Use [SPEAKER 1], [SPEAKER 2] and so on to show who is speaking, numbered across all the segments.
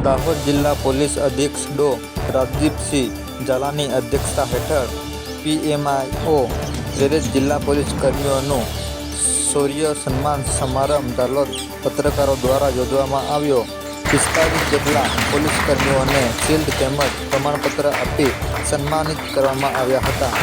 [SPEAKER 1] દાહોદ જિલ્લા પોલીસ અધિક્ષક ડો. રાજદીપસિંહ ઝાલાની અધ્યક્ષતા હેઠળ પીએમઆઈઓ પ્રેરિત જિલ્લા પોલીસ કર્મીઓનું શૌર્ય સન્માન સમારંભ દાહોદ પત્રકારો દ્વારા યોજવામાં આવ્યો. 45 જેટલા પોલીસ કર્મીઓને શિલ્ડ તેમજ પ્રમાણપત્ર આપી સન્માનિત કરવામાં આવ્યા હતા.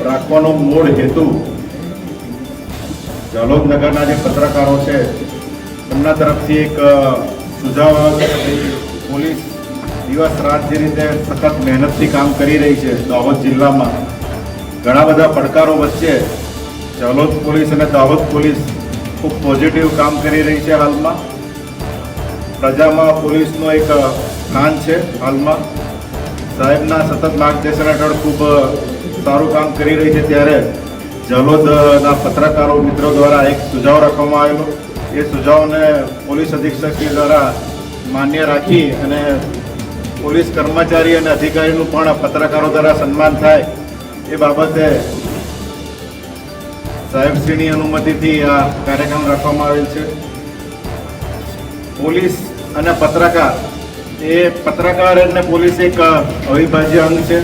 [SPEAKER 2] રાખવાનો મૂળ હેતુ ઝાલોદ નગરના જે પત્રકારો છે એમના તરફથી એક સુઝાવ આવ્યો કે પોલીસ દિવસ રાત જે રીતે સખત મહેનતથી કામ કરી રહી છે દાહોદ જિલ્લામાં, ઘણા બધા પડકારો વચ્ચે ઝાલોદ પોલીસ અને દાહોદ પોલીસ ખૂબ પોઝિટિવ કામ કરી રહી છે. હાલમાં પ્રજામાં પોલીસનું એક સ્થાન છે. હાલમાં સાહેબના સતત માર્ગદર્શન હેઠળ ખૂબ સારું કામ કરી રહી છે. ત્યારે ઝાલોદના પત્રકારો મિત્રો દ્વારા એક સુઝાવ રાખવામાં આવેલો. એ સુઝાવને પોલીસ અધિક્ષકશ્રી દ્વારા માન્ય રાખી અને પોલીસ કર્મચારી અને અધિકારીનું પણ પત્રકારો દ્વારા સન્માન થાય એ બાબતે સાહેબશ્રીની અનુમતિથી આ કાર્યક્રમ રાખવામાં આવેલ છે. પોલીસ અને પત્રકાર અને પોલીસ એક અવિભાજ્ય અંગ છે.